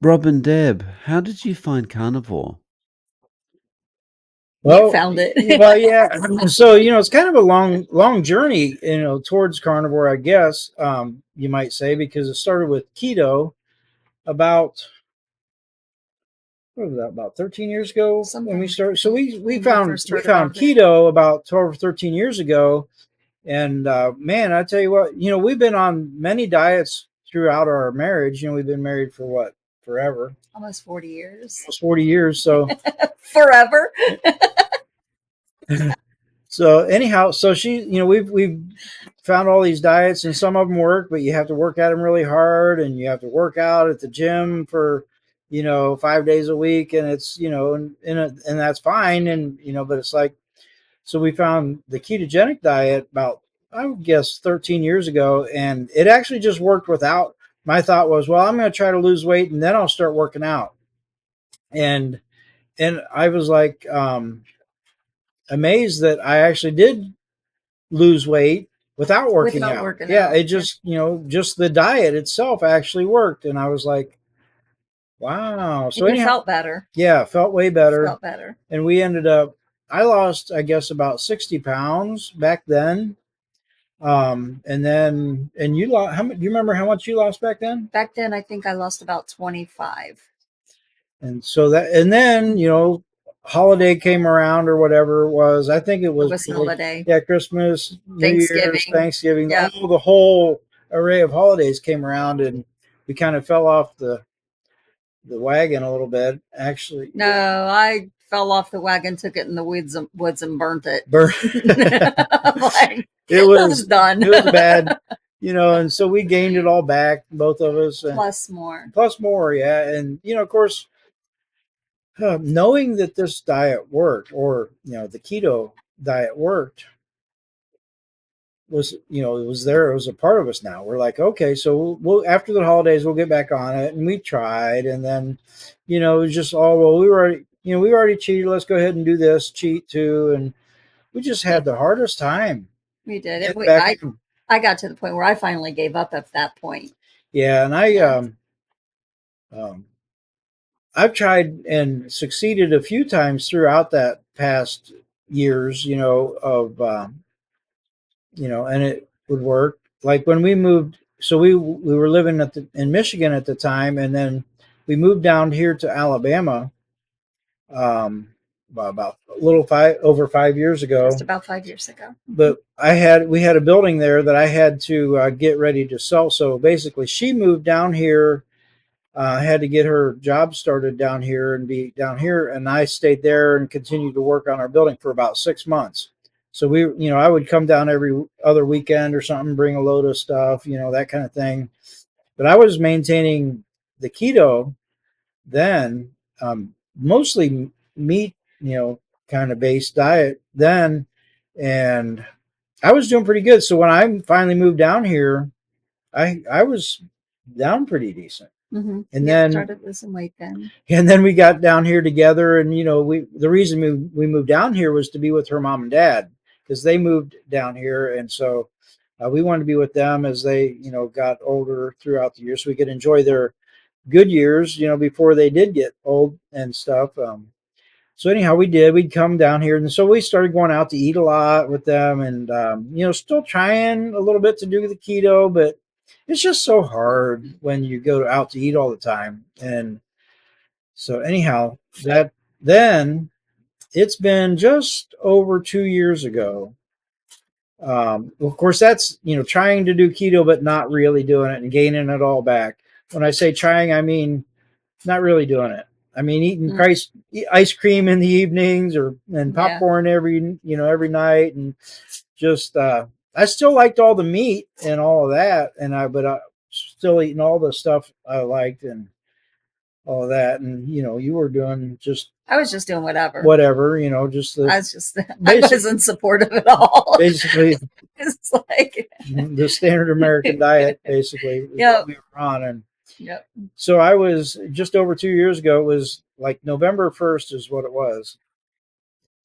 Rob and Deb, how did you find Carnivore? You found it. Well, yeah. So, it's kind of a long journey, towards carnivore, I guess, you might say, because it started with keto about, what was that, about 13 years ago when we started. So we found keto about 12 or 13 years ago. And man, I tell you what, we've been on many diets throughout our marriage. We've been married for what? Forever. Almost 40 years. Almost 40 years. So forever. So anyhow, so we've found all these diets, and some of them work, but you have to work at them really hard, and you have to work out at the gym for 5 days a week, and it's and that's fine, and but it's like, so we found the ketogenic diet about, I would guess, 13 years ago, and it actually just worked without. My thought was, well, I'm going to try to lose weight, and then I'll start working out, and I was like, amazed that I actually did lose weight without working out. It just, just the diet itself actually worked. And I was like, wow. So anyhow, felt better. Yeah, felt way better. Felt better. And we ended up, I lost, I guess, about 60 pounds back then. And you lost, do you remember how much you lost back then? Back then, I think I lost about 25. And so and then, holiday came around or whatever it was. I think it was holiday. Yeah, Christmas, New Year's, Thanksgiving. Yep. The whole array of holidays came around, and we kind of fell off the wagon a little bit. Actually, no, I fell off the wagon, took it in the woods and burnt it. Like, it was done. It was bad, and so we gained it all back, both of us, and plus more, yeah. And of course, knowing that this diet worked, or the keto diet worked, was it was there. It was a part of us now. We're like, okay, so we'll after the holidays we'll get back on it, and we tried, and then it was just all, well, we already cheated, let's go ahead and do this cheat too, and we just had the hardest time. We did it. I got to the point where I finally gave up at that point. Yeah, and I've tried and succeeded a few times throughout that past years, and it would work. Like when we moved, so we were living in Michigan at the time, and then we moved down here to Alabama, about a little over 5 years ago. Just about 5 years ago. But we had a building there that I had to get ready to sell. So basically, she moved down here. Had to get her job started down here and be down here, and I stayed there and continued to work on our building for about 6 months. So I would come down every other weekend or something, bring a load of stuff, that kind of thing. But I was maintaining the keto then, mostly meat, kind of based diet then, and I was doing pretty good. So when I finally moved down here, I was down pretty decent. Mm-hmm. And then started losing weight then. And then we got down here together, and the reason we moved down here was to be with her mom and dad, because they moved down here, and so we wanted to be with them as they got older throughout the year, so we could enjoy their good years, before they did get old and stuff. So anyhow, we'd come down here, and so we started going out to eat a lot with them, and still trying a little bit to do the keto, but it's just so hard when you go out to eat all the time. And so anyhow, then it's been just over 2 years ago. Of course, that's, trying to do keto, but not really doing it and gaining it all back. When I say trying, I mean, not really doing it. I mean, eating ice cream in the evenings and popcorn every night, and just, I still liked all the meat and all of that, but I still eating all the stuff I liked and all of that. And you were doing I was just doing whatever, I wasn't supportive at all. Basically, it's like the standard American diet, basically. Yeah, we were on, and yep. So I was just over 2 years ago. It was like November 1st is what it was,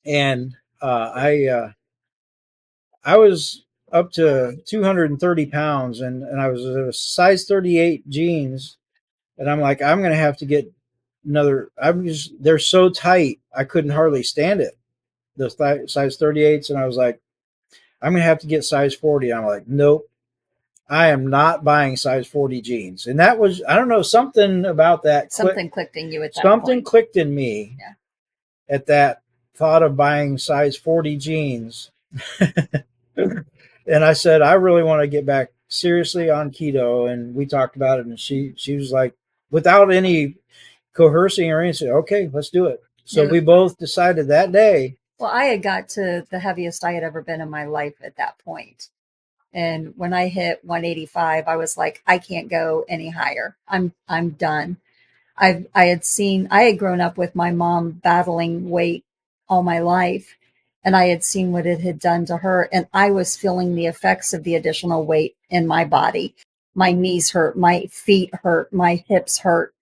and I was up to 230 pounds, and I was a size 38 jeans, And I'm like, I'm going to have to get another. They're so tight, I couldn't hardly stand it. The size 38s, and I was like, I'm going to have to get size 40. And I'm like, nope, I am not buying size 40 jeans. And that was, I don't know, something about that Something clicked in you at that something point. clicked in me Yeah. at that thought of buying size 40 jeans. And I said, I really want to get back seriously on keto. And we talked about it. And she was like, without any coercing or anything, okay, let's do it. So Yeah. we both decided that day. Well, I had got to the heaviest I had ever been in my life at that point. And when I hit 185, I was like, I can't go any higher. I'm done. I had grown up with my mom battling weight all my life, and I had seen what it had done to her, and I was feeling the effects of the additional weight in my body. My knees hurt, my feet hurt, my hips hurt.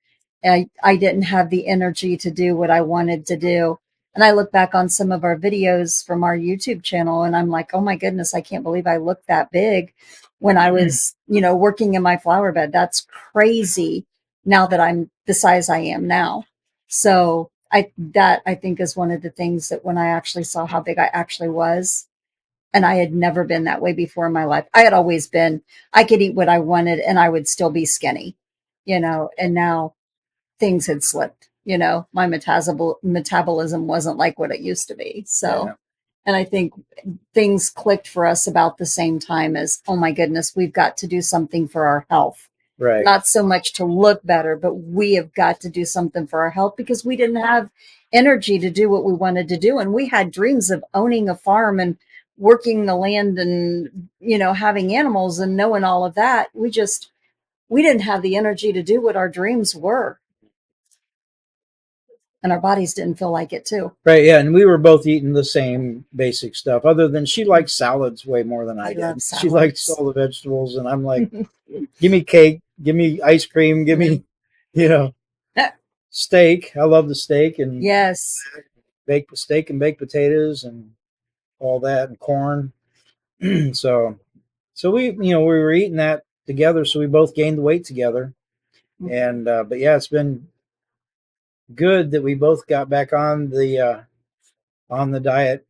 I didn't have the energy to do what I wanted to do. And I look back on some of our videos from our YouTube channel, and I'm like, oh my goodness, I can't believe I looked that big when I was, working in my flower bed. That's crazy now that I'm the size I am now. So I think is one of the things that when I actually saw how big I actually was, and I had never been that way before in my life. I had always been, I could eat what I wanted and I would still be skinny, and now things had slipped. My metabolism wasn't like what it used to be. So, Yeah. and I think things clicked for us about the same time as, oh my goodness, we've got to do something for our health. Right. Not so much to look better, but we have got to do something for our health because we didn't have energy to do what we wanted to do. And we had dreams of owning a farm and working the land and, having animals and knowing all of that. We didn't have the energy to do what our dreams were. And our bodies didn't feel like it too. Right. Yeah. And we were both eating the same basic stuff, other than she liked salads way more than I I did. love She liked salads. all the vegetables. And I'm like, give me cake, give me ice cream, give me, you know, steak. I love the steak and Yes. baked steak and baked potatoes and all that and corn. so, so we were eating that together. So we both gained the weight together. And, but yeah, it's been good that we both got back on the diet,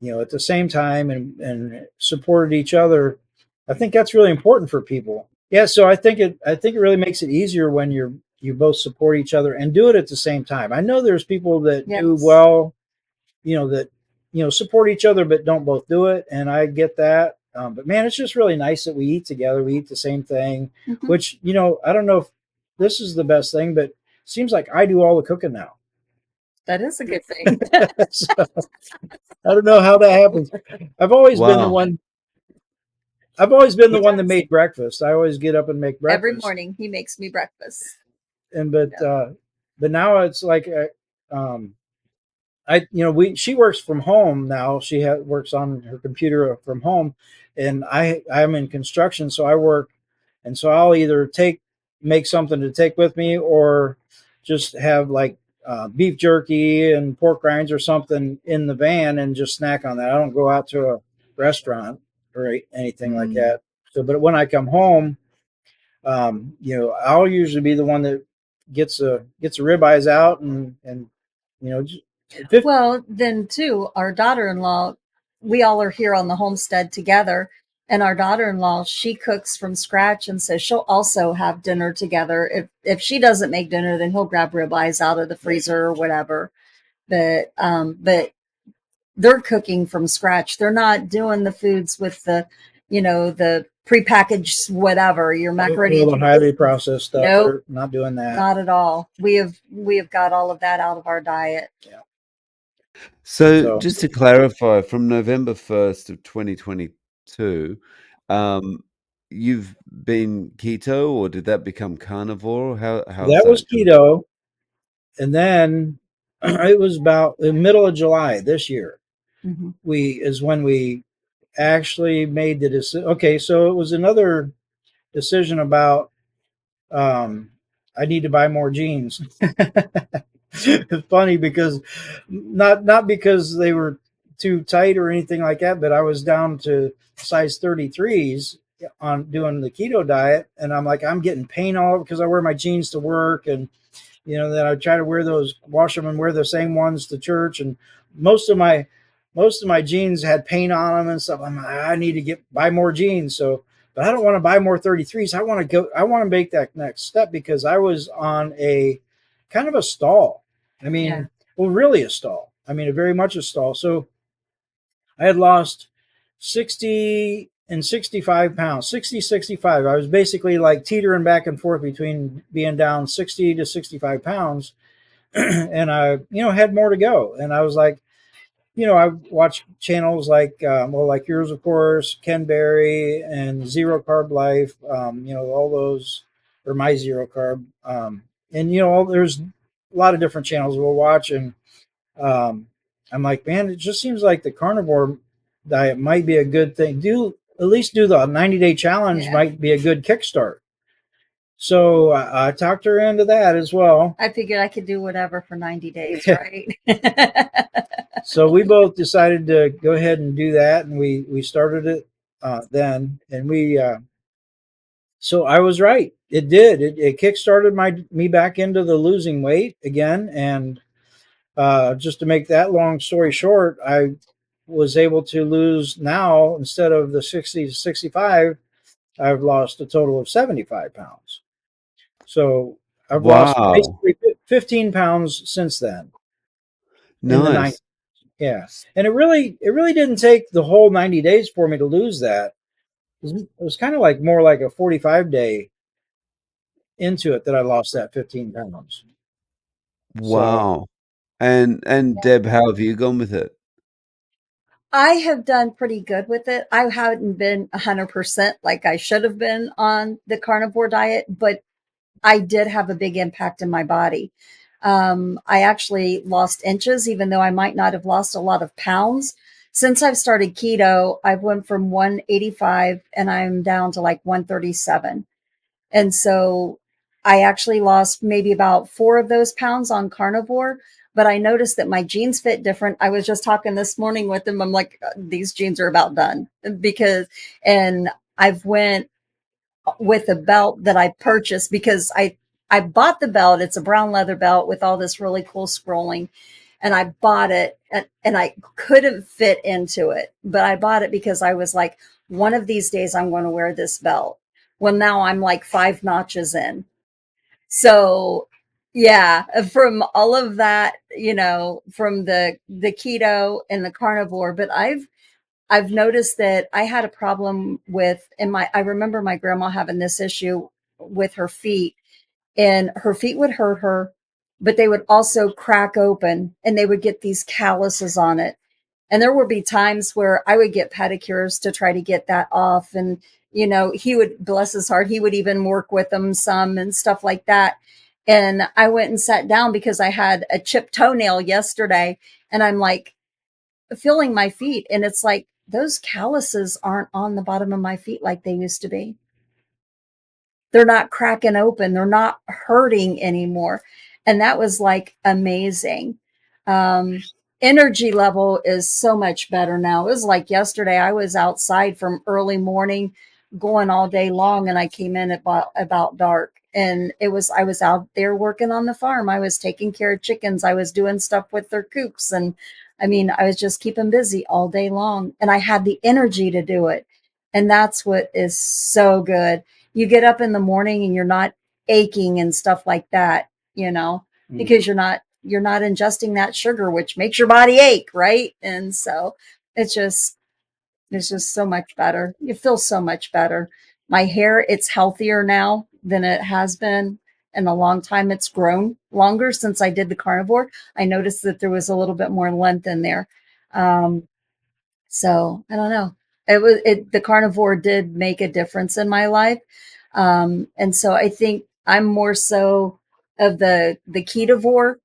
at the same time and supported each other. I think that's really important for people. Yeah, so I think it really makes it easier when you both support each other and do it at the same time. I know there's people that do Yes. well, that support each other but don't both do it, and I get that. But man, it's just really nice that we eat together. We eat the same thing, Mhm. which I don't know if this is the best thing, but it seems like I do all the cooking now. That is a good thing. So, I don't know how that happens. I've always been the Wow. one. I've always been He the one that does. made breakfast. I always get up and make Every breakfast, morning he makes me breakfast. and Yeah. but now it's like she works from home now. She works on her computer from home, and I'm in construction, so I work, and so I'll either make something to take with me, or just have like beef jerky and pork rinds or something in the van and just snack on that. I don't go out to a restaurant or anything like Mm. that. So, but when I come home, I'll usually be the one that gets the ribeyes out and just, Well, then too, our daughter-in-law, we all are here on the homestead together, and our daughter-in-law, she cooks from scratch, and so she'll also have dinner together. If she doesn't make dinner, then he'll grab ribeyes out of the freezer or whatever. But they're cooking from scratch. They're not doing the foods with the prepackaged whatever, your macaroni all and the cheese. highly processed stuff. Nope, They're not doing that. not at all. We have got all of that out of our diet. Yeah. So So just to clarify, from November 1st of 2022, um, you've been keto, or did that become carnivore? How's that was that gone? keto, and then it was about the middle of July this year. Mm-hmm. When we actually made the decision. Okay, so it was another decision about I need to buy more jeans. It's funny because not because they were too tight or anything like that, but I was down to size 33s on doing the keto diet, and I'm like, I'm getting pain all over because I wear my jeans to work, and then I try to wear those, wash them, and wear the same ones to church. And most of my most of my jeans had paint on them and stuff. I'm like, I need to buy more jeans. So, but I don't want to buy more 33s. I want to go. I want to make that next step because I was on a kind of a stall. I Yeah. mean, well, really a stall. I mean, a very much a stall. So I had lost 60 and 65 pounds, 60, 65. I was basically like teetering back and forth between being down 60 to 65 pounds. And I, had more to go. And I was like, I watch channels like, like yours, of course, Ken Berry and Zero Carb Life, all those, or My Zero Carb. And, there's a lot of different channels we'll watch. And um, I'm like, man, it just seems like the carnivore diet might be a good thing. At least do the 90-day challenge Yeah. might be a good kickstart. So I talked her into that as well. I figured I could do whatever for 90 days, right? So we both decided to go ahead and do that, and we started it then, and so I was right. It did. It kickstarted me back into the losing weight again, and just to make that long story short, I was able to lose now, instead of the 60 to 65, I've lost a total of 75 pounds. So I've lost Wow. basically 15 pounds since then in the 90. Nice. Yeah. And it really didn't take the whole 90 days for me to lose that. It was kind of like more like a 45-day into it that I lost that 15 pounds. So Wow. And Deb, how have you gone with it? I have done pretty good with it. I haven't been 100% like I should have been on the carnivore diet, but I did have a big impact in my body. I actually lost inches, even though I might not have lost a lot of pounds. Since I've started keto, I've went from 185 and I'm down to like 137. And so I actually lost maybe about 4 of those pounds on carnivore, but I noticed that my jeans fit different. I was just talking this morning with them. I'm like, these jeans are about done because, and I've went with a belt that I purchased because I bought the belt. It's a brown leather belt with all this really cool scrolling. And I bought it and I couldn't fit into it, but I bought it because I was like, one of these days I'm going to wear this belt. Well, now I'm like 5 notches in. So yeah, from all of that, from the keto and the carnivore, but I've noticed that I had a problem with I remember my grandma having this issue with her feet, and her feet would hurt her, but they would also crack open and they would get these calluses on it. And there would be times where I would get pedicures to try to get that off. And, he would, bless his heart, he would even work with them some and stuff like that. And I went and sat down because I had a chipped toenail yesterday, and I'm like, feeling my feet, and it's like those calluses aren't on the bottom of my feet like they used to be. They're not cracking open, they're not hurting anymore. And that was like amazing. um Energy level is so much better now. It was like yesterday, I was outside from early morning going all day long, and I came in about dark, and I was out there working on the farm. I was taking care of chickens, I was doing stuff with their coops, and I mean, I was just keeping busy all day long, and I had the energy to do it. And that's what is so good. You get up in the morning and you're not aching and stuff like that, because you're not ingesting that sugar, which makes your body ache, right? And so it's just it's just so much better. You feel so much better. My hair, it's healthier now than it has been in a long time. It's grown longer since I did the carnivore. I noticed that there was a little bit more length in there. Um, so I don't know. The carnivore did make a difference in my life. And so I think I'm more so of the ketovore,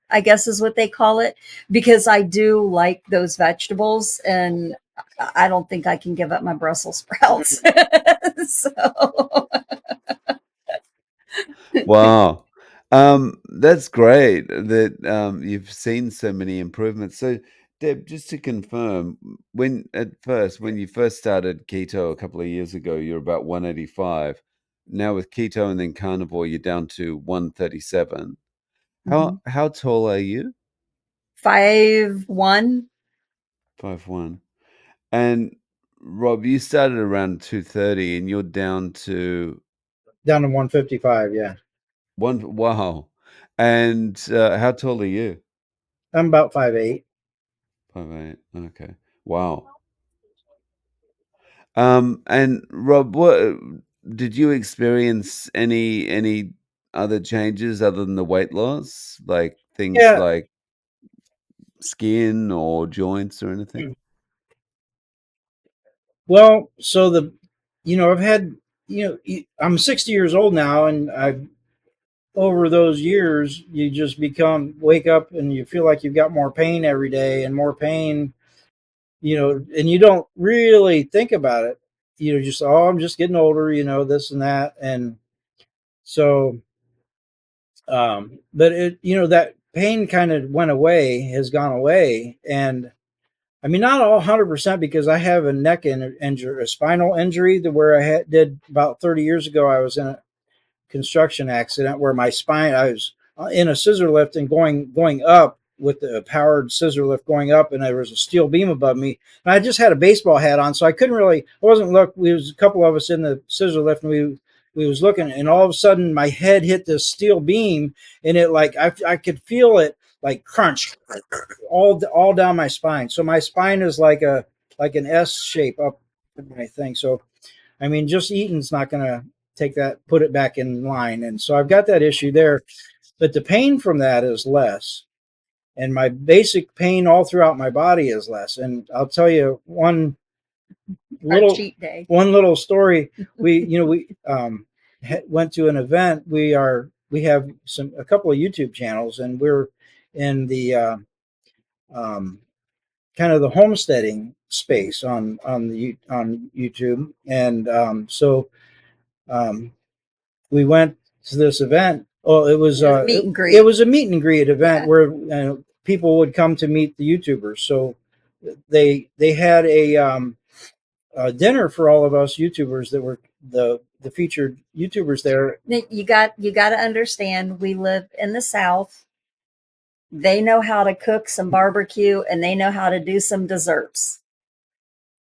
I guess is what they call it, because I do like those vegetables, and I don't think I can give up my Brussels sprouts. So Wow. That's great that you've seen so many improvements. So Deb, just to confirm, when you first started keto a couple of years ago, you're about 185. Now with keto and then carnivore, you're down to 137. Hmm. How tall are you? 5'1". 5'1". And Rob, you started around 230 and you're down to Down to 155. Yeah, one. Wow. And how tall are you? I'm about 5'8". 5'8". Okay. Wow. And Rob, what did you experience any other changes other than the weight loss, like things Yeah. like skin or joints or anything? Well, so I've had, I'm 60 years old now, and over those years, you just wake up and you feel like you've got more pain every day and more pain, and you don't really think about it. Just, oh, I'm just getting older, this and that. And so, but that pain kind of has gone away. And I mean, not all 100% because I have a neck injury, a spinal injury that where did about 30 years ago. I was in a construction accident where my spine, I was in a scissor lift and going up with the powered scissor lift going up, and there was a steel beam above me. And I just had a baseball hat on, so I couldn't really, I wasn't look. We was a couple of us in the scissor lift, and we was looking, and all of a sudden my head hit this steel beam, and it like I could feel it like crunch all down my spine. So my spine is like an S shape up my thing. So I mean, just eating's not going to put it back in line. And so I've got that issue there, but the pain from that is less. And my basic pain all throughout my body is less. And I'll tell you Our little, cheat day. one little story. We went to an event. We have a couple of YouTube channels, and we're in the, um, kind of the homesteading space on YouTube. And um, we went to this event. Oh, it was It was a meet and greet. it was a meet and greet event Yeah. where people would come to meet the YouTubers. So they had a dinner for all of us YouTubers that were the featured YouTubers there. You got to understand, we live in the South. They know how to cook some barbecue and they know how to do some desserts.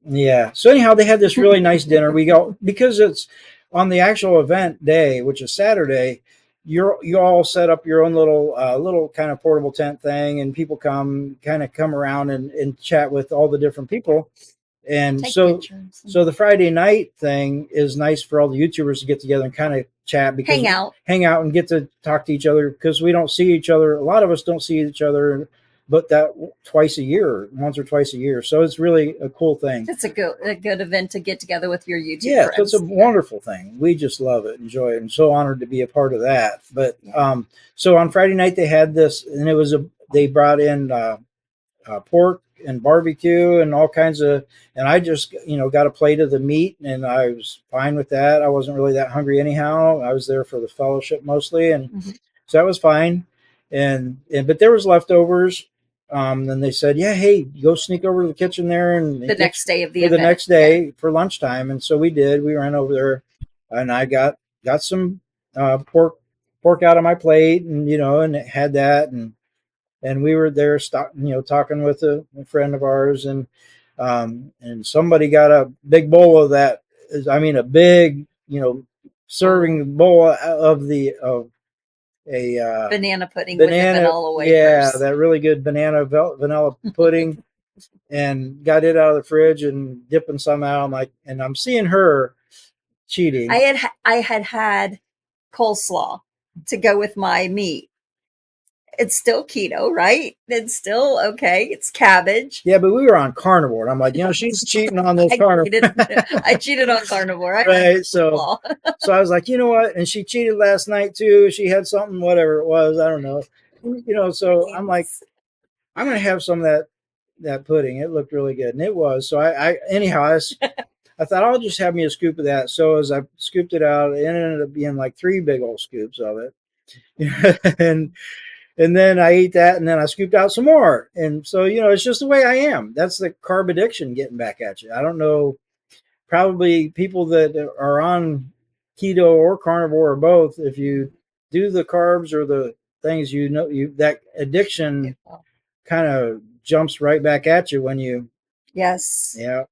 Yeah. So anyhow, they had this really nice dinner. We go because it's on the actual event day, which is Saturday. You all set up your own little kind of portable tent thing, and people come around and chat with all the different people. And Take so pictures. so the Friday night thing is nice for all the YouTubers to get together and kind of chat because hang out and get to talk to each other because we don't see each other. A lot of us don't see each other but that twice a year, once or twice a year. So it's really a cool thing. It's a good event to get together with your YouTube Yeah, friends. so it's a wonderful thing. We just love it, enjoy it, and so honored to be a part of that. But so on Friday night they had this, and they brought in pork and barbecue and all kinds of, and I just got a plate of the meat, and I was fine with that. I wasn't really that hungry anyhow. I was there for the fellowship mostly, and so that was fine. And but there was leftovers. Then they said, "Yeah, hey, go sneak over to the kitchen there and the next day of the for event. the next day for lunchtime." And so we did. We ran over there, and I got some pork out of my plate, and and had that, and we were there, talking with a friend of ours, and somebody got a big bowl of that. I mean, a big, serving bowl of a banana pudding with the banana, vanilla wafers. yeah, that really good vanilla pudding, and got it out of the fridge and dipping some out. And I'm seeing her cheating. I had coleslaw to go with my meat. It's still keto, right? It's still okay. It's cabbage. Yeah, but we were on carnivore. And I'm like, she's cheating on this carnivore. I cheated on carnivore. Right. So I was like, you know what? And she cheated last night too. She had something, whatever it was. I don't know. So I'm like, I'm going to have some of that pudding. It looked really good. And it was. So anyhow, I thought I'll just have me a scoop of that. So as I scooped it out, it ended up being like 3 big old scoops of it. And then I ate that, and then I scooped out some more. And so, it's just the way I am. That's the carb addiction getting back at you. I don't know. Probably people that are on keto or carnivore or both, if you do the carbs or the things, that addiction kind of jumps right back at you when you, Yes. yeah.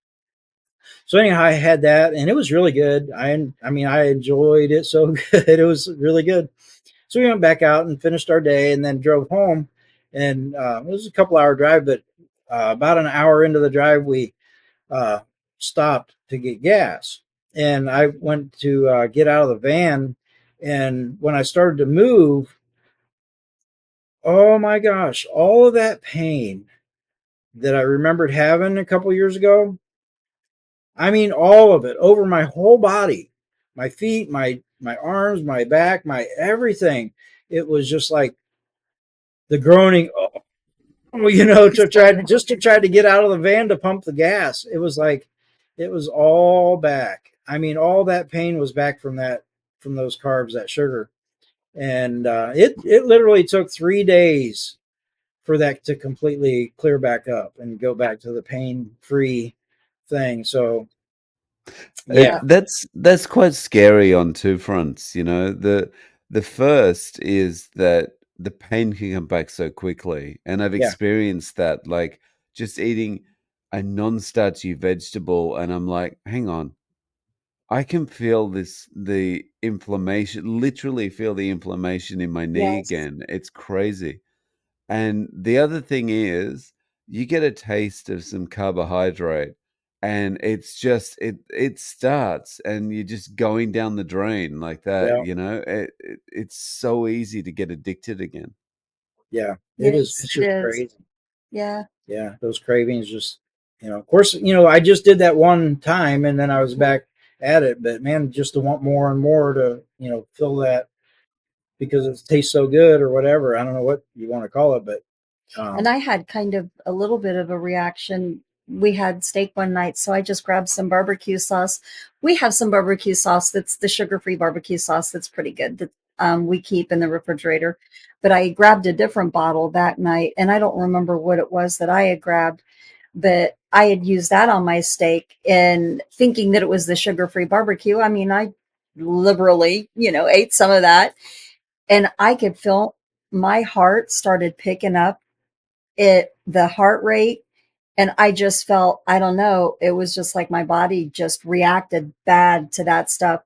So anyhow, I had that, and it was really good. I mean, I enjoyed it so good. It was really good. So we went back out and finished our day, and then drove home. And it was a couple-hour drive, but about an hour into the drive, we uh, stopped to get gas. And I went to get out of the van, and when I started to move, oh my gosh, all of that pain that I remembered having a couple years ago. I mean, all of it over my whole body, my feet, my arms, my back, my everything. It was just like the groaning. Oh, to try to get out of the van to pump the gas. It was like it was all back. I mean, all that pain was back from those carbs, that sugar, and it literally took 3 days for that to completely clear back up and go back to the pain free thing. So yeah, That's quite scary on two fronts, you know. The first is that the pain can come back so quickly, and I've yeah, experienced that, like just eating a non-starchy vegetable, and I'm like, hang on, I can feel the inflammation, literally feel the inflammation in my knee Yes. again. It's crazy. And the other thing is, you get a taste of some carbohydrate, and it's just it starts, and you're just going down the drain like that. yeah, You know, it's so easy to get addicted again. yeah. It is. Yes, It's it just is. crazy. Yeah. Yeah, those cravings just, of course, I just did that one time and then I was back at it. But man, just to want more and more to, fill that because it tastes so good or whatever. I don't know what you want to call it, but And I had kind of a little bit of a reaction. We had steak one night, so I just grabbed some barbecue sauce. We have some barbecue sauce that's the sugar-free barbecue sauce that's pretty good that we keep in the refrigerator. But I grabbed a different bottle that night, and I don't remember what it was that I had grabbed, but I had used that on my steak and thinking that it was the sugar-free barbecue. I mean, I liberally, ate some of that, and I could feel my heart started picking up the heart rate, and I just felt, I don't know, it was just like my body just reacted bad to that stuff.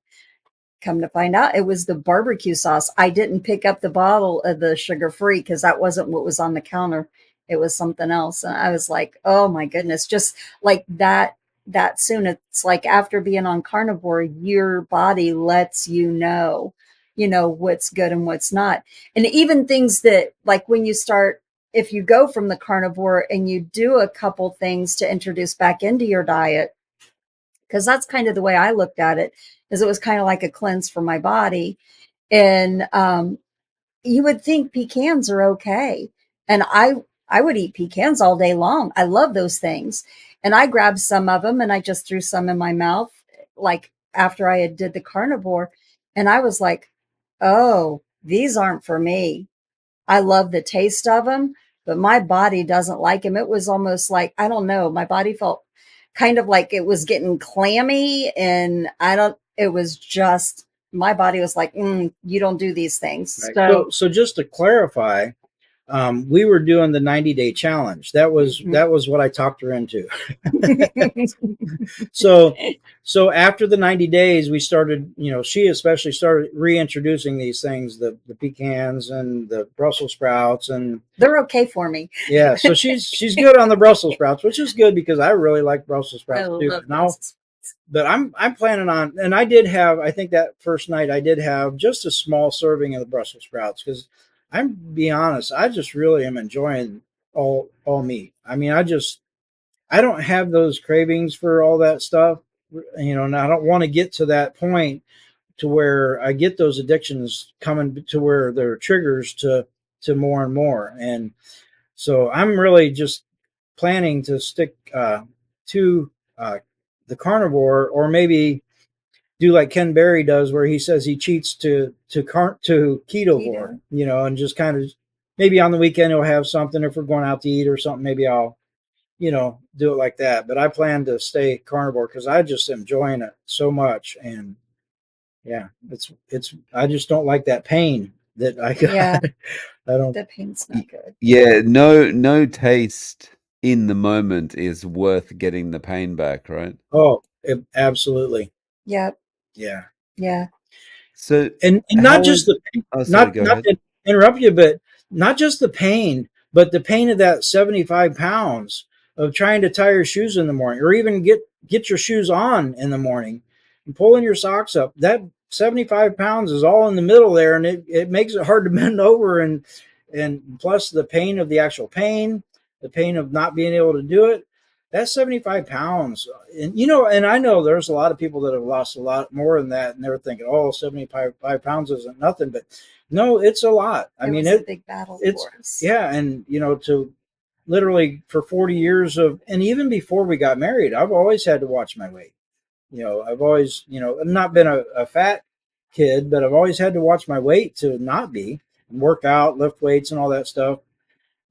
Come to find out, it was the barbecue sauce. I didn't pick up the bottle of the sugar free because that wasn't what was on the counter. It was something else. And I was like, oh my goodness, just like that soon. It's like after being on carnivore, your body lets what's good and what's not. And even things that, like, when you start, if you go from the carnivore and you do a couple things to introduce back into your diet, because that's kind of the way I looked at it, is it was kind of like a cleanse for my body. And you would think pecans are okay. And I would eat pecans all day long. I love those things. And I grabbed some of them and I just threw some in my mouth, like after I had did the carnivore. And I was like, oh, these aren't for me. I love the taste of them, but my body doesn't like them. It was almost like, I don't know, my body felt kind of like it was getting clammy, and it was just, my body was like, you don't do these things. right. So, So just to clarify, we were doing the 90-day challenge. That was what I talked her into. So so after the 90 days, we started, she especially started reintroducing these things, the pecans and the Brussels sprouts, and they're okay for me. yeah, so she's good on the Brussels sprouts, which is good because I really like Brussels I sprouts too. love But now, Brussels. but I'm planning on, and I did have, I think that first night I did have just a small serving of the Brussels sprouts because I'm be honest, I just really am enjoying all meat. I mean, I don't have those cravings for all that stuff, and I don't want to get to that point to where I get those addictions coming to where they're triggers to more and more. And so I'm really just planning to stick to the carnivore, or maybe do like Ken Berry does, where he says he cheats to ketovore, Keto. and just kind of maybe on the weekend we'll have something. If we're going out to eat or something, maybe I'll, do it like that. But I plan to stay carnivore because I just am enjoying it so much. And yeah, it's I just don't like that pain that I Yeah, got. I don't. the paint's Y- not good. Yeah, no taste in the moment is worth getting the pain back, right? Oh, absolutely. Yep. Yeah. Yeah. So And not how just is the pain, oh sorry, go not ahead. to interrupt you, but not just the pain, but the pain of that 75 pounds of trying to tie your shoes in the morning, or even get your shoes on in the morning and pulling your socks up. That 75 pounds is all in the middle there, and it makes it hard to bend over, and plus the pain of the actual pain, the pain of not being able to do it. That's 75 pounds. And and I know there's a lot of people that have lost a lot more than that, and they're thinking, oh, 75 pounds isn't nothing. But no, it's a lot. I It mean, was a big battle it's, for us. yeah. And, to literally for 40 years and even before we got married, I've always had to watch my weight. I've always, I've not been a fat kid, but I've always had to watch my weight to not be, and work out, lift weights and all that stuff.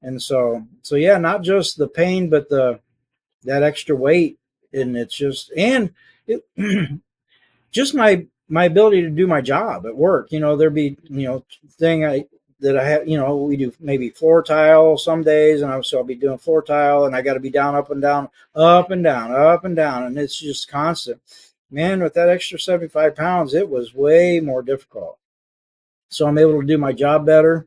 And so yeah, not just the pain, but that extra weight. And it's just, and it, just my ability to do my job at work. There'd be, thing that I have, we do maybe floor tile some days, and I'll be doing floor tile, and I got to be down, up and down, up and down, up and down, and it's just constant. Man, with that extra 75 pounds, it was way more difficult. So I'm able to do my job better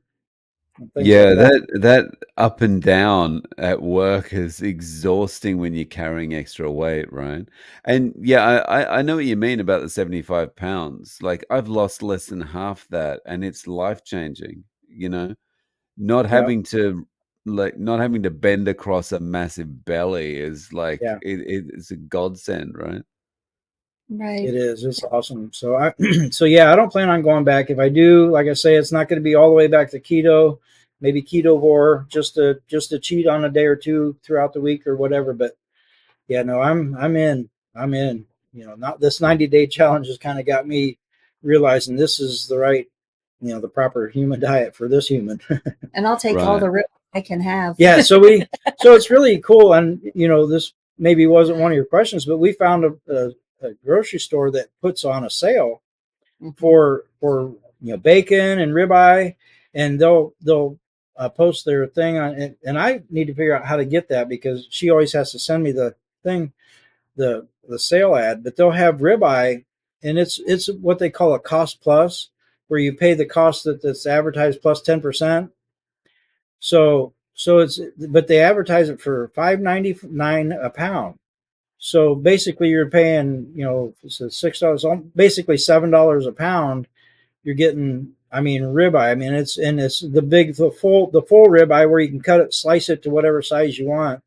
and things like Yeah, that. that up and down at work is exhausting when you're carrying extra weight, right? And yeah, I know what you mean about the 75 pounds. Like I've lost less than half that, and it's life changing, you know? Not Yeah, having to not having to bend across a massive belly is like yeah. it's a godsend, right? Right. It is. It's awesome. So so yeah, I don't plan on going back. If I do, like I say, it's not going to be all the way back to keto. Maybe ketovore, just to cheat on a day or two throughout the week or whatever. But yeah, no, I'm in. I'm in. Not this 90-day challenge has kind of got me realizing this is the right, the proper human diet for this human. And I'll take all Right. the rib I can have. Yeah, so it's really cool. And this maybe wasn't one of your questions, but we found a grocery store that puts on a sale Mhm. for bacon and ribeye, and they'll post their thing on it. And I need to figure out how to get that, because she always has to send me the thing, the sale ad. But they'll have ribeye, and it's what they call a cost plus, where you pay the cost that's advertised plus 10%. So it's, but they advertise it for $5.99 a pound. So basically, you're paying, so $6, basically $7 a pound. You're getting, I mean, ribeye. I mean, it's the full ribeye, where you can cut it, slice it to whatever size you want.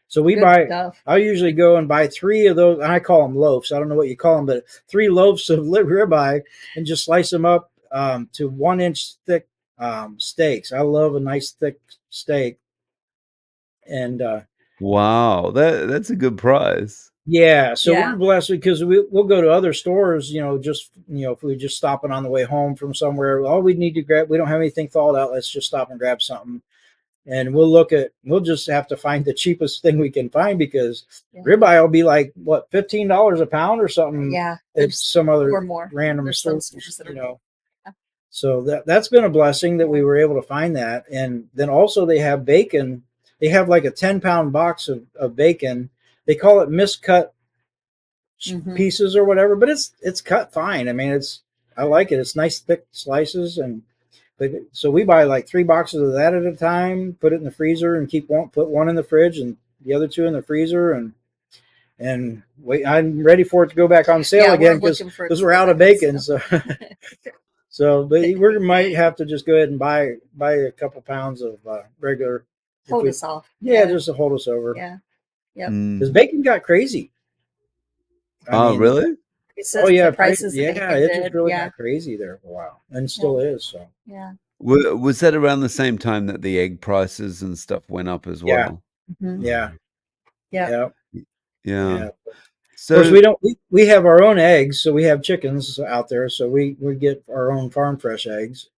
So Good stuff. I usually go and buy three of those, and I call them loaves. I don't know what you call them, but three loaves of ribeye, and just slice them up to 1 inch thick steaks. I love a nice thick steak. And Wow, that's a good price. yeah, so we're Yeah. blessed because we'll go to other stores, just, if we just stopping on the way home from somewhere, all we need to grab, we don't have anything thawed out, let's just stop and grab something. And we'll just have to find the cheapest thing we can find, because Yeah. ribeye will be like, what, $15 a pound or something Yeah. at some Or other more. random There's some stores, stores that are. So that's been a blessing that we were able to find that. And then also they have bacon. They have like a 10-pound box of bacon. They call it miscut Mm-hmm. pieces or whatever, but it's cut fine. I mean, I like it. It's nice thick slices. And so we buy like 3 boxes of that at a time, put it in the freezer, and put one in the fridge and the other two in the freezer, and wait. I'm ready for it to go back on sale Yeah, we're again, because looking for it to we're go out of back on bacon. sale. So but we might have to just go ahead and buy a couple pounds of regular, if Hold we, us off. yeah, Yeah. just to hold us over, Yeah. Yep. because Mm. bacon got crazy. I Oh, mean, really? oh Prices, the yeah, prices of yeah, bacon it just did. really Yeah. got crazy there for a while, and Yeah. still is. So Yeah. Was that around the same time that the egg prices and stuff went up as yeah, well? Mm-hmm. yeah, Yep. yeah, Yeah. yeah. Of course, So we have our own eggs, so we have chickens out there, so we get our own farm fresh eggs.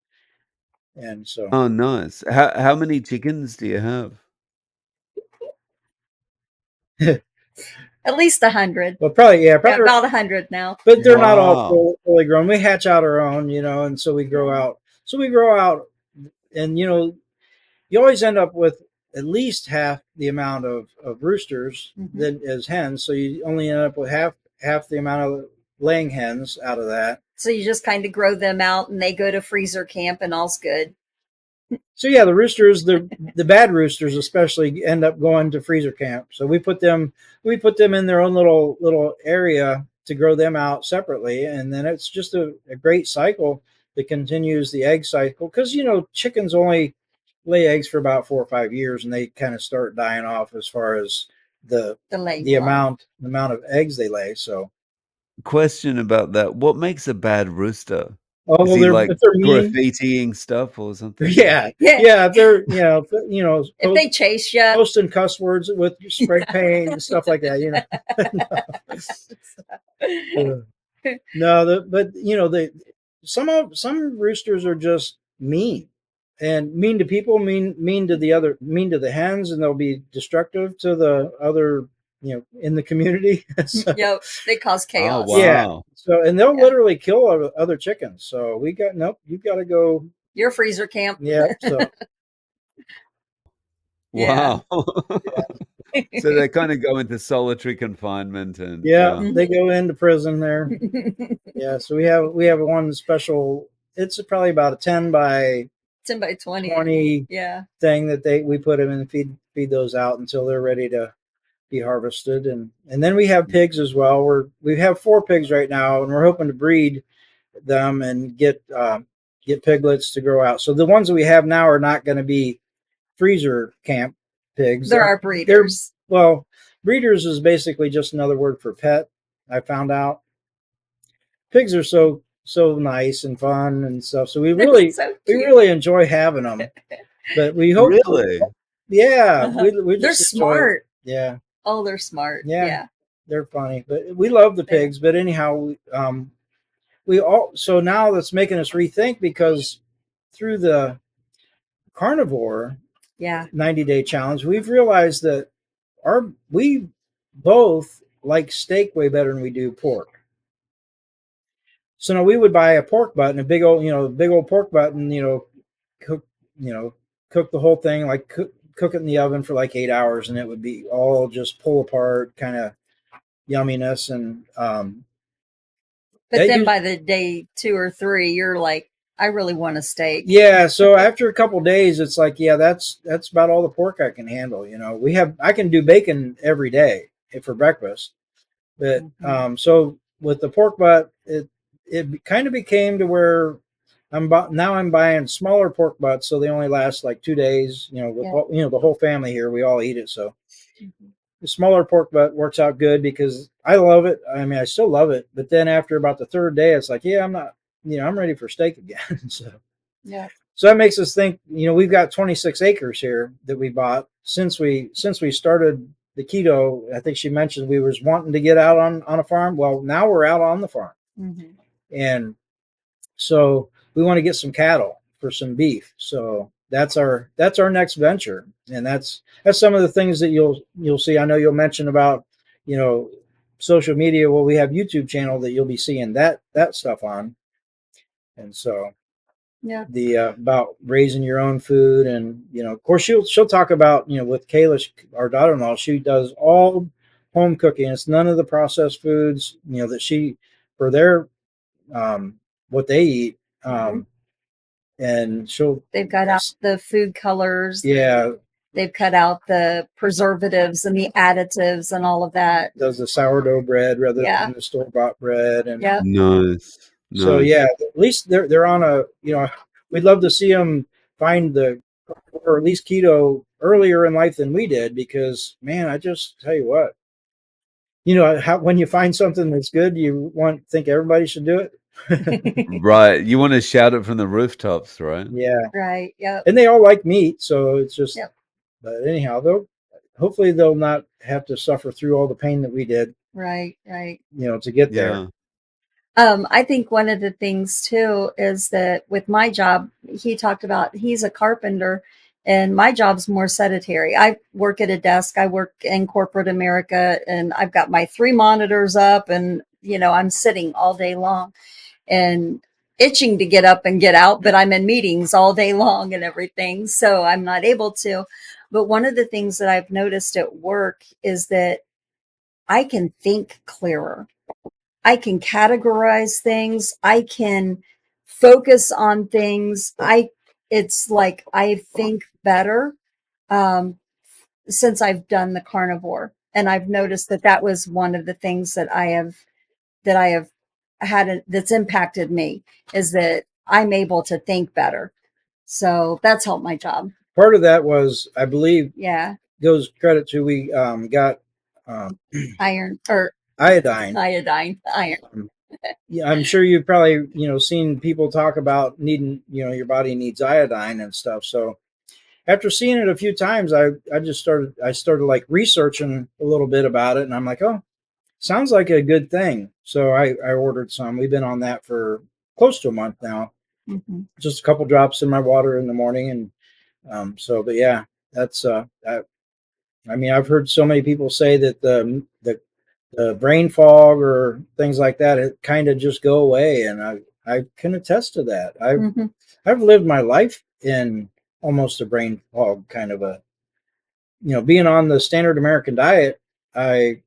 And so, Oh, nice. How many chickens do you have? At least 100. well, probably, yeah, Yeah, probably, about 100 now. but they're not all Wow. fully grown. We hatch out our own, and so we grow Yeah. out. So we grow out, and you always end up with at least half the amount of roosters Hmm. than as hens. So you only end up with half the amount of laying hens out of that. So you just kind of grow them out and they go to freezer camp and all's good. So yeah, the roosters, the bad roosters especially, end up going to freezer camp. So we put them in their own little area to grow them out separately, and then it's just a great cycle that continues the egg cycle because chickens only lay eggs for about 4 or 5 years, and they kind of start dying off as far as the The laying the life. amount of eggs they lay. So Question about that. What makes a bad rooster? oh Is well, he like if they're mean, graffitiing stuff or something? Or? yeah, Yeah. yeah, if they're If they chase you. posting cuss words with spray paint and stuff like that. No, but some roosters are just mean, and mean to people, mean to mean to the hens, and they'll be destructive to the other, in the community. So, Yep, they cause Oh, chaos. yeah. wow. So, and they'll Yeah. literally kill other chickens. So we got nope. You've got to go. Your freezer camp. Yeah. So Yeah. Wow. So they kind of go into solitary confinement and yeah, yeah. they go into prison there. Yeah. So we have one special. It's probably about a 10 by 10 by 20. 20 Yeah. thing that we put them in and feed those out until they're ready to be harvested, and then we have pigs as well. We have 4 pigs right now, and we're hoping to breed them and get piglets to grow out. So the ones that we have now are not going to be freezer camp pigs. There are They're breeders. well, breeders is basically just another word for pet. I found out pigs are so nice and fun and stuff. So we They're really so we cute. really enjoy having them. But we hope, Really? yeah, Uh-huh. we They're just enjoy it. smart. Yeah, Oh, they're smart. yeah, Yeah. they're funny. But we love the pigs. But anyhow, we all so now that's making us rethink because through the carnivore Yeah. 90-day challenge, we've realized that we both like steak way better than we do pork. So now we would buy a pork butt and a big old pork butt, and cook you know cook the whole thing, like cook it in the oven for like 8 hours, and it would be all just pull apart kind of yumminess. And But then used, by the day 2 or 3, you're like, I really want a steak. yeah, so after a couple days, it's like, yeah, that's about all the pork I can handle. I can do bacon every day for breakfast, but so with the pork butt, it kind of became to where I'm buying smaller pork butts, so they only last like 2 days. The whole family here, we all eat it. So the smaller pork butt works out good because I love it. I mean, I still love it, but then after about the third day, it's like, yeah, I'm not, I'm ready for steak again. Yeah. So that makes us think. We've got 26 acres here that we bought since we started the keto. I think she mentioned we was wanting to get out on a farm. Well, now we're out on the farm, and so we want to get some cattle for some beef. So that's our next venture, and that's some of the things that you'll see. I know you'll mention about social media. Well, we have YouTube channel that you'll be seeing that stuff on, and so Yeah. the about raising your own food, and of course she'll talk about with Kayla, our daughter-in-law. She does all home cooking. It's none of the processed foods that she for their what they eat. And they've got out the food colors. Yeah, they've cut out the preservatives and the additives and all of that. Does the sourdough bread rather than the store-bought bread. And Nice. so yeah, at least they're on a we'd love to see them find or at least keto earlier in life than we did, because man, I just tell you what, when you find something that's good, you think everybody should do it. Right. You want to shout it from the rooftops, right? Yeah. Right. Yeah. And they all like meat, so it's just. Yep. But anyhow, hopefully they'll not have to suffer through all the pain that we did. Right. Right. To get there. I think one of the things too is that with my job, he talked about he's a carpenter and my job's more sedentary. I work at a desk, I work in corporate America, and I've got my three monitors up and, I'm sitting all day long and itching to get up and get out, but I'm in meetings all day long and everything. So I'm not able to. But one of the things that I've noticed at work is that I can think clearer. I can categorize things. I can focus on things. It's like I think better um, since I've done the carnivore, and I've noticed that that was one of the things that I have that's impacted me is that I'm able to think better. So that's helped my job. Part of that was, I believe, Yeah, goes credit to we got um, iron or iodine. iron. Yeah, I'm sure you've probably seen people talk about needing your body needs iodine and stuff. So after seeing it a few times, I just started like researching a little bit about it, and I'm like, oh, sounds like a good thing. So I ordered some. We've been on that for close to a month now. Mm-hmm. Just a couple drops in my water in the morning, and but yeah, that's I mean, I've heard so many people say that the brain fog or things like that, it kind of just go away, and I can attest to that. Mm-hmm. I've lived my life in almost a brain fog kind of a being on the standard American diet. I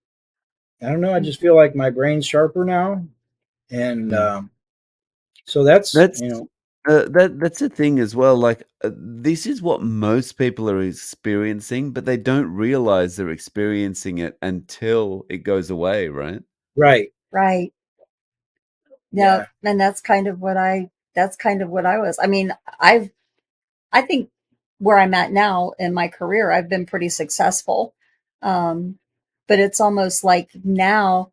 don't know. I just feel like my brain's sharper now, and Mm. so that's That's that's a thing as well. Like this is what most people are experiencing, but they don't realize they're experiencing it until it goes away, right? right. Right. Yeah, Yep. And that's kind of what I was. I mean, I think where I'm at now in my career, I've been pretty successful. Um, but it's almost like now,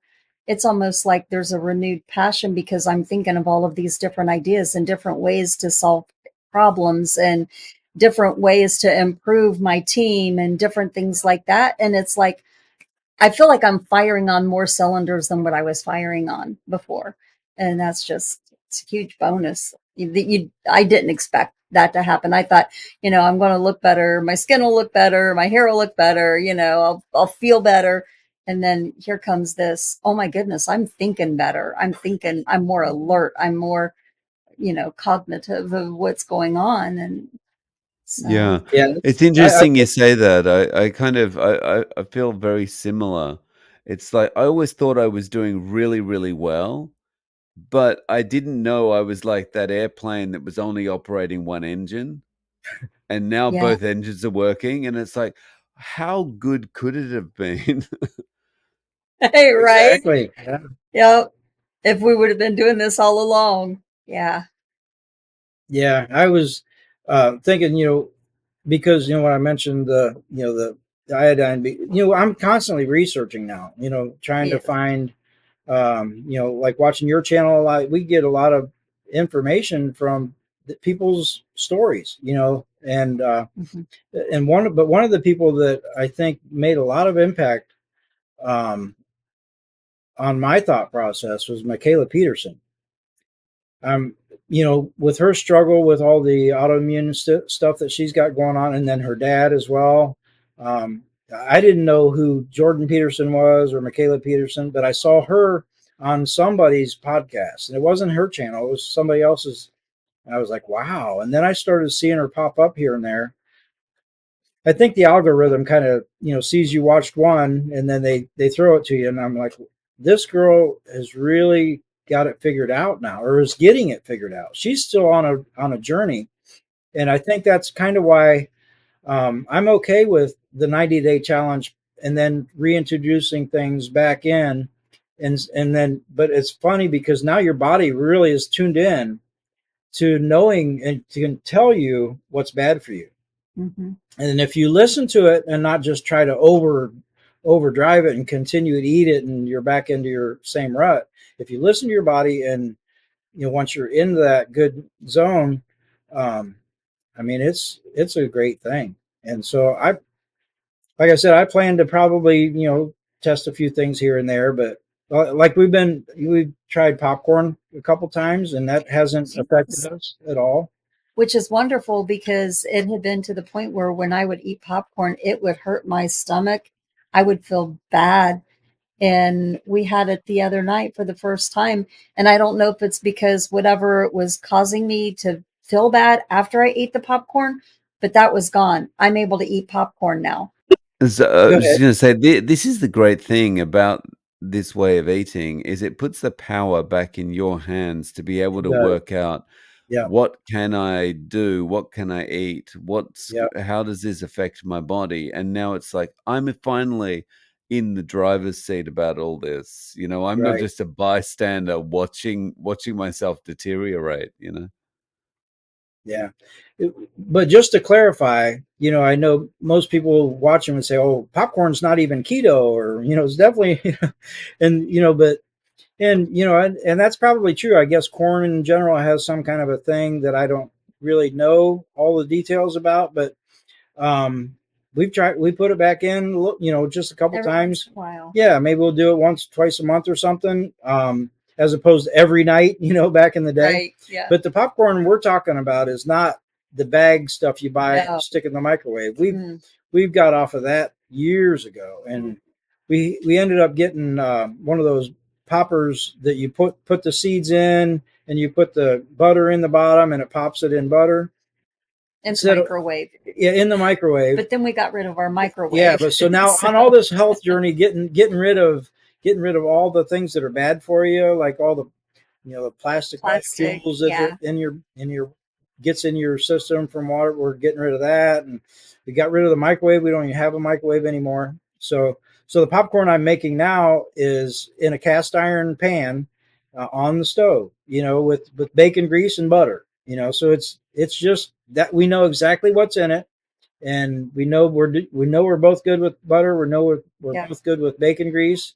it's almost like there's a renewed passion because I'm thinking of all of these different ideas and different ways to solve problems and different ways to improve my team and different things like that. And it's like, I feel like I'm firing on more cylinders than what I was firing on before. And that's just, it's a huge bonus. I didn't expect that to happen. I thought, I'm going to look better. My skin will look better. My hair will look better. I'll feel better. And then here comes this. Oh my goodness, I'm thinking better. I'm thinking I'm more alert. I'm more, cognitive of what's going on. And so, Yeah. yeah. It's I interesting you say that. I kind of I feel very similar. It's like I always thought I was doing really, really well, but I didn't know I was like that airplane that was only operating one engine, and now yeah, both engines are working, and it's like, how good could it have been? hey, right. exactly. Yeah. Yep. If we would have been doing this all along. Yeah. Yeah, I was thinking, because what I mentioned the iodine. I'm constantly researching now. Trying to Yeah. find, like watching your channel a lot. We get a lot of information from people's stories. Mhm. And one of the people that I think made a lot of impact um, on my thought process was Michaela Peterson. um, with her struggle with all the autoimmune stuff that she's got going on, and then her dad as well. Um, I didn't know who Jordan Peterson was or Michaela Peterson, but I saw her on somebody's podcast, and it wasn't her channel; it was somebody else's. And I was like, wow. And then I started seeing her pop up here and there. I think the algorithm kind of sees you watched one, and then they throw it to you, and I'm like, this girl has really got it figured out now, or is getting it figured out. She's still on a journey, and I think that's kind of why I'm okay with the 90-day challenge, and then reintroducing things back in, and then. But it's funny because now your body really is tuned in to knowing and can tell you what's bad for you. Mhm. And if you listen to it and not just try to overdrive it and continue to eat it and you're back into your same rut, if you listen to your body and once you're in that good zone, um, I mean it's a great thing. And so like I said, I plan to probably test a few things here and there, but like we've tried popcorn a couple times, and that hasn't affected us at all. which is wonderful because it had been to the point where when I would eat popcorn, it would hurt my stomach. I would feel bad. And we had it the other night for the first time. And I don't know if it's because whatever was causing me to feel bad after I ate the popcorn, but that was gone. I'm able to eat popcorn now. So, I Go was just ahead. going to say, this is the great thing about this way of eating is it puts the power back in your hands to be able It to does. work out Yeah. what can I do, what can I eat, Yeah. how does this affect my body? And now it's like I'm finally in the driver's seat about all this. I'm not Right. just a bystander watching myself deteriorate. Yeah. But just to clarify, I know most people watching would say, "Oh, popcorn's not even keto," or it's definitely, and but and that's probably true. I guess corn in general has some kind of a thing that I don't really know all the details about, but um, we put it back in, just a couple Every once times. in a while. Yeah, maybe we'll do it once, twice a month or something, as opposed to every night, back in the day. Right. Yeah. But the popcorn we're talking about is not the bag stuff you buy, No. stick in the microwave. Mm. We've got off of that years ago, and we ended up getting one of those poppers that you put the seeds in, and you put the butter in the bottom, and it pops it in butter In the instead of, microwave. yeah, in the microwave. But then we got rid of our Yeah, microwave. but so now So, on all this health journey, getting rid of all the things that are bad for you, like all the plastic plastic. molecules that are Yeah. in your gets in your system from water. We're getting rid of that, and we got rid of the microwave. We don't even have a microwave anymore. So the popcorn I'm making now is in a cast iron pan on the stove, with bacon grease and butter. So it's just that we know exactly what's in it, and we know we're both good with butter. We know we're Yeah. both good with bacon grease.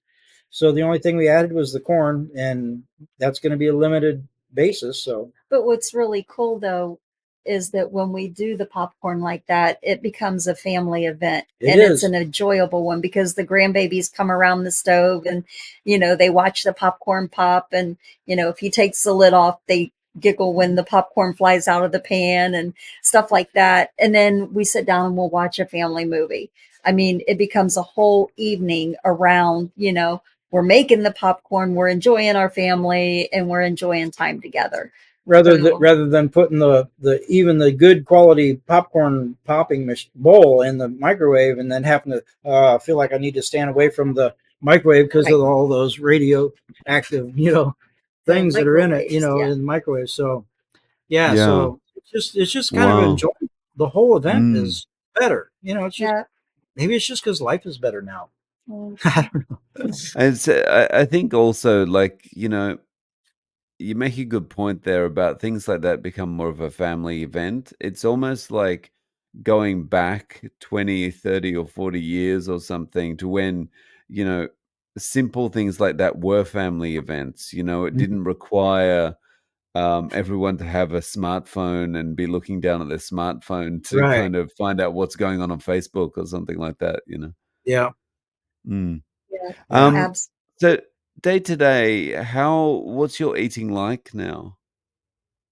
So the only thing we added was the corn, and that's going to be a limited basis. So But what's really cool though is that when we do the popcorn like that, it becomes a family event it and it's is an enjoyable one because the grandbabies come around the stove and, they watch the popcorn pop. And, if he takes the lid off, they giggle when the popcorn flies out of the pan and stuff like that. And then we sit down and we'll watch a family movie. I mean, it becomes a whole evening around, we're making the popcorn, we're enjoying our family, and we're enjoying time together. So rather than putting the good quality popcorn popping bowl in the microwave and then having to feel like I need to stand away from the microwave because right, of all those radioactive the things that are in it microwaves, yeah. in the microwave. So yeah, Yeah. so it's just kind of Wow. enjoyable. The whole event Mm. is better. It's just Yeah. maybe it's just because life is better now. Mm. I don't know. And so I think also, like, you make a good point there about things like that become more of a family event. It's almost like going back 20, 30, or 40 years or something to when, you know, simple things like that were family events. It Mhm. didn't require everyone to have a smartphone and be looking down at their smartphone to Right. kind of find out what's going on Facebook or something like that. Yeah. Mm. Yeah. Yeah. Abs. So day to day, what's your eating like now?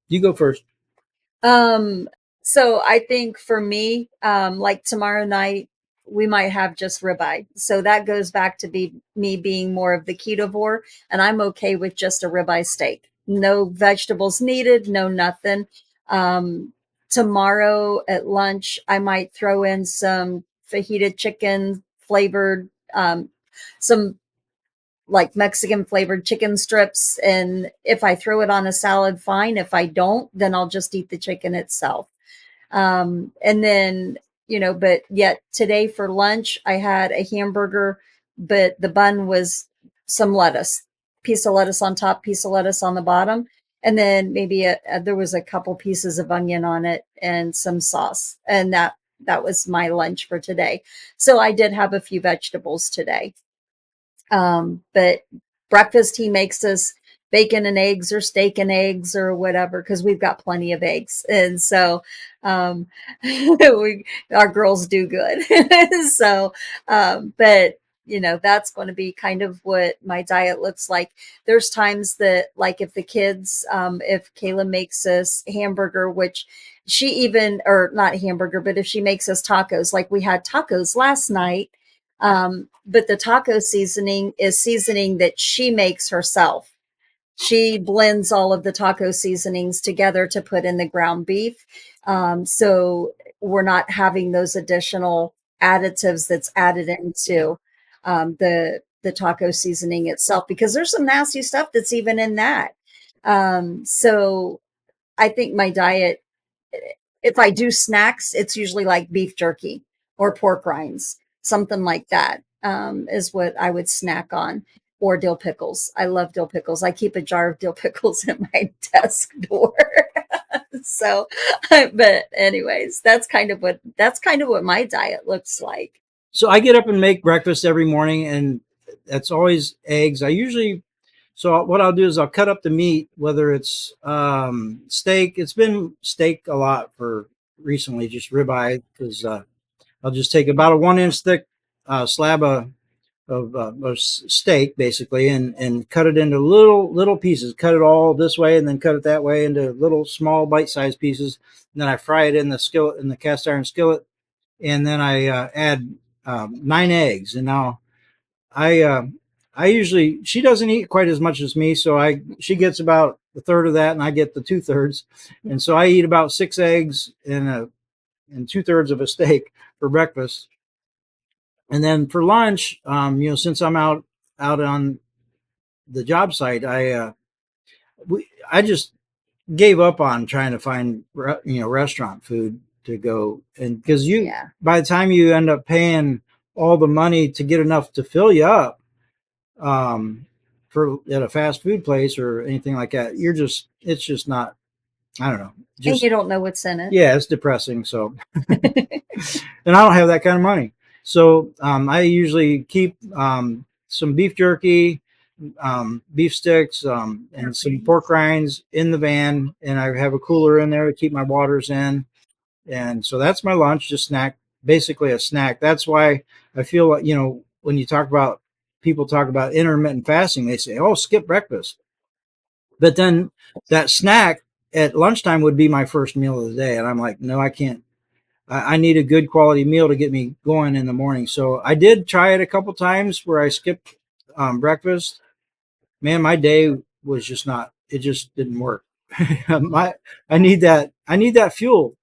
You go first. Um, so I think for me, like tomorrow night, we might have just ribeye. So that goes back to me being more of the ketovore, and I'm okay with just a ribeye steak. No vegetables needed, no nothing. Um, Tomorrow at lunch, I might throw in some fajita chicken flavored, some like Mexican flavored chicken strips. And if I throw it on a salad, fine. If I don't, then I'll just eat the chicken itself. And then, but yet today for lunch, I had a hamburger, but the bun was some lettuce, piece of lettuce on top, piece of lettuce on the bottom. And then maybe there was a couple pieces of onion on it and some sauce. And that was my lunch for today. So I did have a few vegetables today. But breakfast, he makes us bacon and eggs or steak and eggs or whatever, because we've got plenty of eggs. And so, our girls do good. So, but that's going to be kind of what my diet looks like. There's times that, like, if the kids, if Kayla makes us hamburger, which she even, or not hamburger, but if she makes us tacos, like we had tacos last night, but the taco seasoning is seasoning that she makes herself. She blends all of the taco seasonings together to put in the ground beef. So we're not having those additional additives that's added into the taco seasoning itself, because there's some nasty stuff that's even in that. So I think my diet, if I do snacks, it's usually like beef jerky or pork rinds, something like that, is what I would snack on, or dill pickles. I love dill pickles. I keep a jar of dill pickles at my desk door. So, but anyways, that's kind of what my diet looks like. So I get up and make breakfast every morning, and that's always eggs. I usually, so what I'll do is I'll cut up the meat, whether it's steak. It's been steak a lot for recently, just ribeye, because I'll just take about a 1 inch thick slab of steak, basically, and cut it into little pieces. Cut it all this way, and then cut it that way into little small bite-sized pieces. And then I fry it in the skillet, in the cast iron skillet, and then I add 9 eggs. And now I uh, I usually, she doesn't eat quite as much as me, so she gets about a third of that, and I get the 2/3. And so I eat about 6 eggs and 2/3 of a steak for breakfast. And then for lunch, since I'm out on the job site, I just gave up on trying to find restaurant food to go, and because Yeah. by the time you end up paying all the money to get enough to fill you up, for at a fast food place or anything like that, it's just not, I don't know, And just, you don't know what's in it. yeah, it's depressing. So, and I don't have that kind of money. So I usually keep some beef jerky, beef sticks, and some pork rinds in the van, and I have a cooler in there to keep my waters in. And so that's my lunch, just snack, basically a snack. That's why I feel like, when people talk about intermittent fasting, they say, oh, skip breakfast. But then that snack at lunchtime would be my first meal of the day. And I'm like, no, I can't. I need a good quality meal to get me going in the morning. So I did try it a couple times where I skipped breakfast. Man, my day was just not, it just didn't work. my, I need that fuel.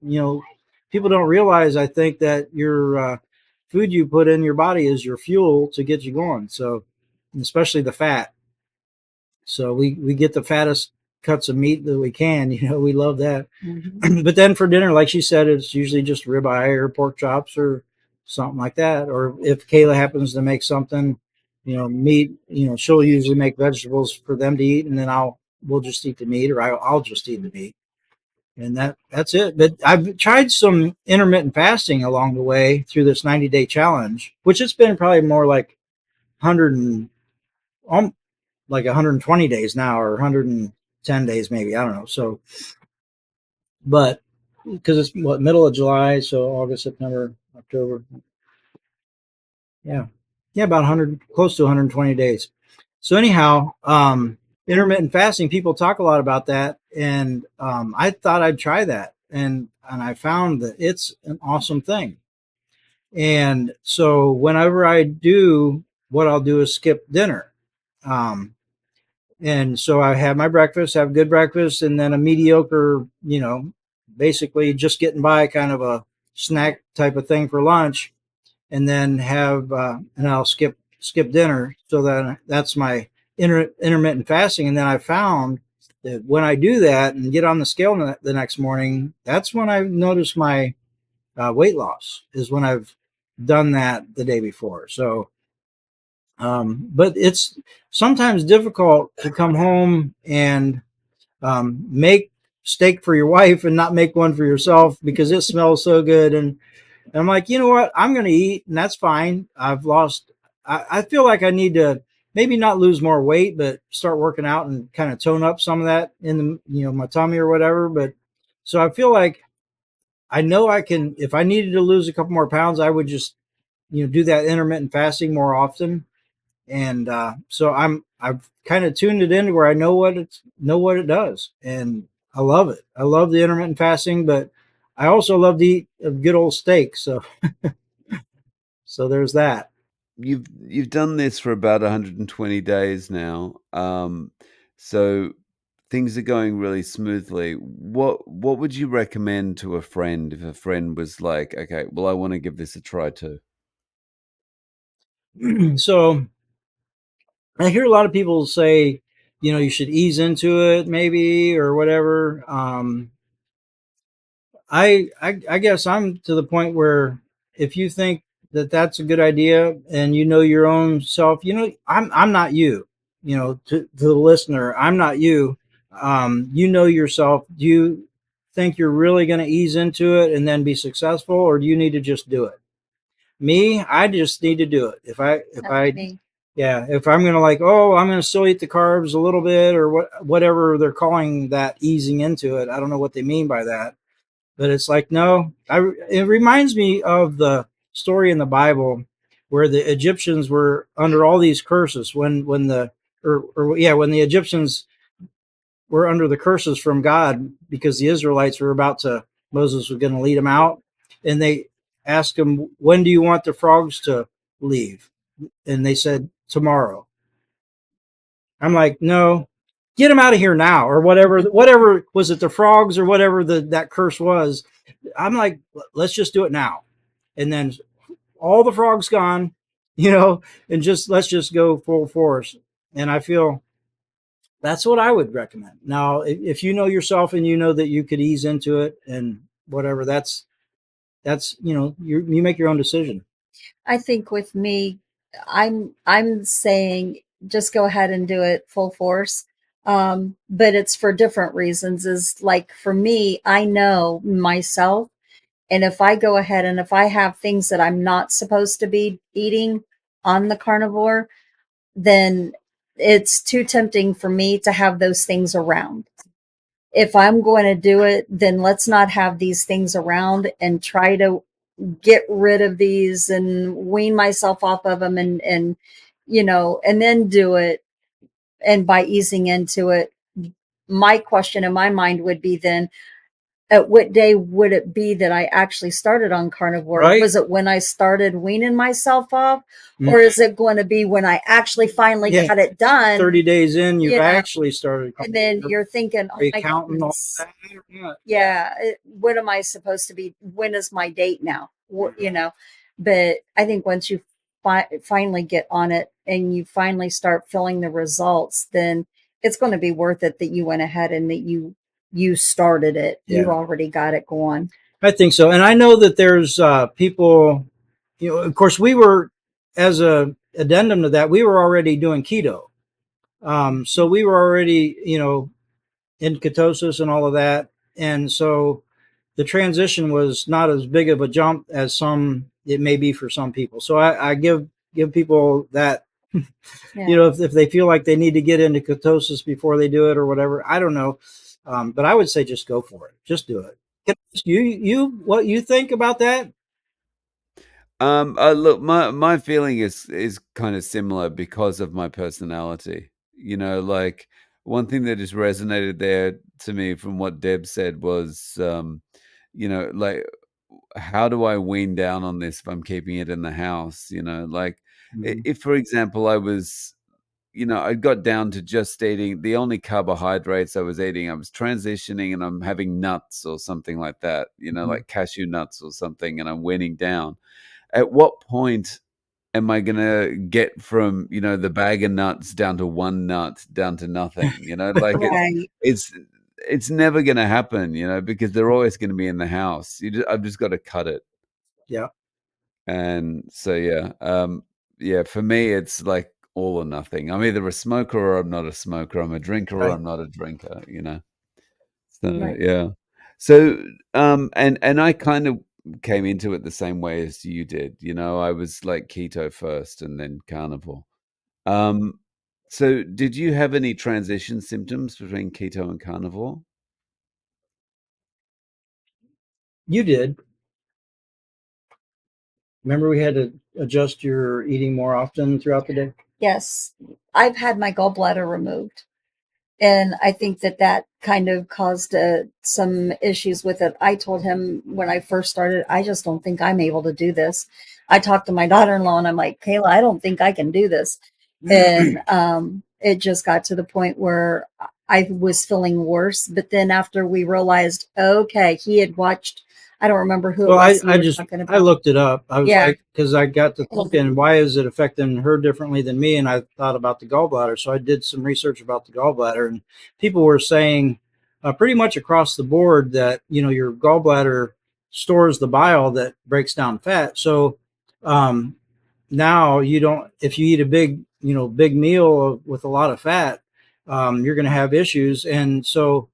People don't realize, I think, that your food you put in your body is your fuel to get you going. So, especially the fat. So we get the fattest cuts of meat that we can. We love that. Mhm. But then for dinner, like she said, it's usually just ribeye or pork chops or something like that. Or if Kayla happens to make something, meat, she'll usually make vegetables for them to eat, and then we'll just eat the meat, or I'll just eat the meat, and that's it. But I've tried some intermittent fasting along the way through this 90-day challenge, which it's been probably more like 100 and like 120 days now, or 110 days maybe. I don't know. So, but because it's middle of July, so August, September, October, yeah, yeah, about 100, close to 120 days. So anyhow, intermittent fasting, people talk a lot about that, and I thought I'd try that, and I found that it's an awesome thing. And so whenever I do, what I'll do is skip dinner. Um, and so I have my breakfast, have good breakfast, and then a mediocre, basically just getting by kind of a snack type of thing for lunch, and then and I'll skip dinner. So that's my intermittent fasting. And then I found that when I do that and get on the scale the next morning, that's when I notice my weight loss, is when I've done that the day before. So, but it's sometimes difficult to come home and make steak for your wife and not make one for yourself because it smells so good. And I'm like, you know what? I'm going to eat, and that's fine. I feel like I need to maybe not lose more weight, but start working out and kind of tone up some of that in my tummy or whatever. But so I feel like I know I can, if I needed to lose a couple more pounds, I would just do that intermittent fasting more often. And so I've kind of tuned it into where I know what it does, and I love it. I love the intermittent fasting, but I also love to eat a good old steak. So there's that. You've done this for about 120 days now. So things are going really smoothly. What would you recommend to a friend if a friend was like, okay, well, I want to give this a try too? So I hear a lot of people say, you should ease into it, maybe, or whatever. I guess I'm to the point where if you think that that's a good idea and you know your own self, I'm not you. To the listener, I'm not you. You know yourself. Do you think you're really going to ease into it and then be successful, or do you need to just do it? Me, I just need to do it. That's me. Yeah, if I'm going to like, oh, I'm going to still eat the carbs a little bit or whatever they're calling that easing into it. I don't know what they mean by that, but it's like, no, it reminds me of the story in the Bible where the Egyptians were under all these curses when the or yeah, when the Egyptians were under the curses from God because the Israelites were about to Moses was going to lead them out, and they asked him, "When do you want the frogs to leave?" And they said, "Tomorrow." I'm like, "No, get them out of here now," or whatever. Whatever was it, the frogs or whatever that curse was. I'm like, let's just do it now. And then all the frogs gone, and let's just go full force. And I feel that's what I would recommend. Now, if you know yourself and you know that you could ease into it and whatever, that's you make your own decision. I think with me, I'm saying just go ahead and do it full force. But it's for different reasons. Is like for me, I know myself, and if I go ahead and if I have things that I'm not supposed to be eating on the carnivore, then it's too tempting for me to have those things around. If I'm going to do it, then let's not have these things around and try to get rid of these and wean myself off of them and then do it. And by easing into it, my question in my mind would be then, at what day would it be that I actually started on carnivore? Right? Was it when I started weaning myself off? Mm. Or is it going to be when I actually finally Yeah. got it done? 30 days in, you've You know, actually started. and then you're thinking, Are oh you my counting all goodness, that? Yeah. yeah, what am I supposed to be? When is my date now? But I think once you finally get on it and you finally start feeling the results, then it's going to be worth it that you went ahead and that you started it. You Yeah. already got it going. I think so. And I know that there's people, of course, we were, as a addendum to that, we were already doing keto. So we were already, in ketosis and all of that. And so the transition was not as big of a jump as it may be for some people. So I give people that, Yeah. if they feel like they need to get into ketosis before they do it or whatever, I don't know. But I would say just go for it. Just do it. What you think about that? Look, my feeling is kind of similar because of my personality. Like one thing that just resonated there to me from what Deb said was, like how do I wean down on this if I'm keeping it in the house? Like Mhm. if, for example, I got down to just eating the only carbohydrates I was eating. I was transitioning and I'm having nuts or something like that, Mhm. like cashew nuts or something, and I'm weaning down. At what point am I gonna get from, the bag of nuts down to one nut, down to nothing? Like Right. it's it's never gonna happen, because they're always gonna be in the house. I've just got to cut it. Yeah. And so yeah, for me it's like all or nothing. I'm either a smoker or I'm not a smoker. I'm a drinker or Right. I'm not a drinker. So Right. yeah. So and I kind of came into it the same way as you did. I was like keto first and then carnivore. Um so did you have any transition symptoms between keto and carnivore? You did. Remember, we had to adjust your eating more often throughout the day. Yes, I've had my gallbladder removed. And I think that that kind of caused some issues with it. I told him when I first started, I just don't think I'm able to do this. I talked to my daughter-in-law and I'm like, Kayla, I don't think I can do this. And it just got to the point where I was feeling worse. But then after we realized, okay, he had watched, I don't remember who it Well, was we I were just talking I about. looked it up. I was Yeah. like, because I got to thinking, why is it affecting her differently than me? And I thought about the gallbladder, so I did some research about the gallbladder, and people were saying pretty much across the board that your gallbladder stores the bile that breaks down fat. So um, now you don't, if you eat a big meal with a lot of fat, you're going to have issues, and so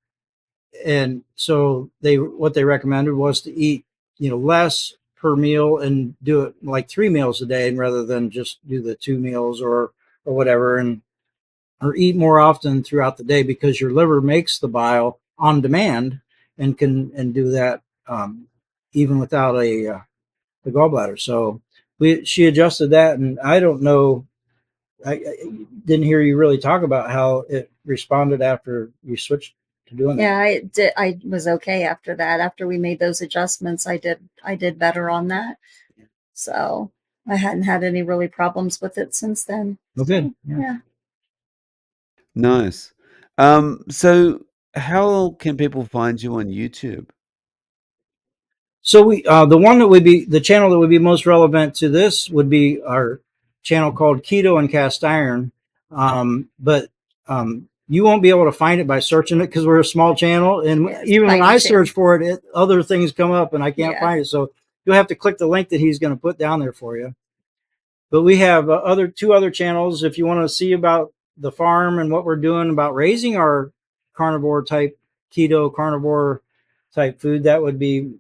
they what they recommended was to eat less per meal and do it like 3 meals a day, and rather than just do the 2 meals or whatever, and or eat more often throughout the day, because your liver makes the bile on demand and can do that even without the gallbladder. So she adjusted that, and I don't know, I didn't hear you really talk about how it responded after you switched to doing that. Yeah, I did. I was okay after that. After we made those adjustments, I did better on that. So I hadn't had any really problems with it since then. Well, good. So Yeah. yeah. Nice. So how can people find you on YouTube? So we the one that would be the channel that would be most relevant to this would be our channel called Keto and Cast Iron. But you won't be able to find it by searching it because we're a small channel, and Yes, even when tiny I channel. search for it, other things come up and I can't Yeah. find it. So you'll have to click the link that he's going to put down there for you. But we have other two other channels if you want to see about the farm and what we're doing about raising our carnivore type keto carnivore type food. That would be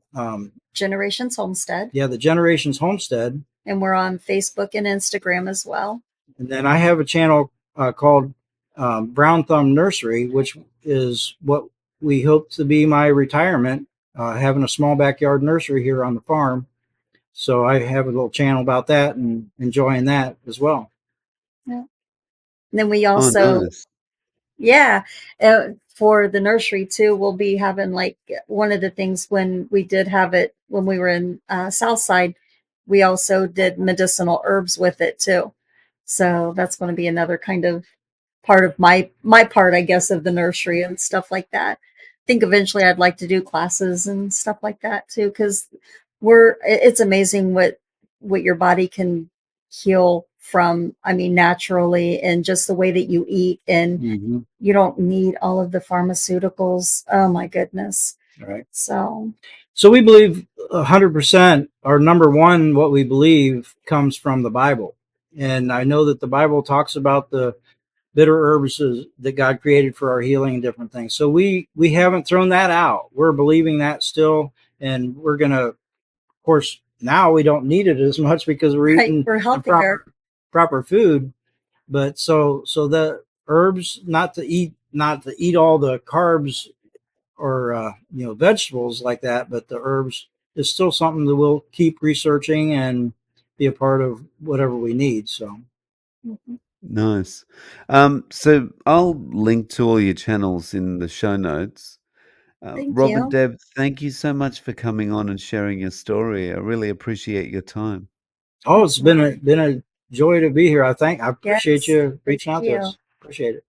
Generations Homestead. yeah, the Generations Homestead. And we're on Facebook and Instagram as well. And then I have a channel called Brown Thumb Nursery, which is what we hope to be my retirement, having a small backyard nursery here on the farm. So I have a little channel about that and enjoying that as well. Yeah. And then we Oh, also, nice. yeah, for the nursery too, we'll be having like one of the things when we did have it when we were in Southside, we also did medicinal herbs with it too. So that's going to be another kind of part of my part, I guess, of the nursery and stuff like that. I think eventually I'd like to do classes and stuff like that too, because it's amazing what your body can heal from. I mean, naturally, and just the way that you eat, and Mm-hmm. you don't need all of the pharmaceuticals. Oh my goodness. All right. So We believe 100%. Our number one, what we believe, comes from the Bible. And I know that the Bible talks about the bitter herbs that God created for our healing and different things. So we haven't thrown that out. We're believing that still, and we're gonna, of course, now we don't need it as much because we're right, eating we're the healthier. proper food. But so the herbs, not to eat all the carbs or vegetables like that, but the herbs is still something that we'll keep researching and be a part of whatever we need. So Mhm. Nice. So I'll link to all your channels in the show notes. Thank Rob and you. Deb, thank you so much for coming on and sharing your story. I really appreciate your time. it's been a joy to be here. I appreciate Yes, you thank reaching out to you. us. Appreciate it.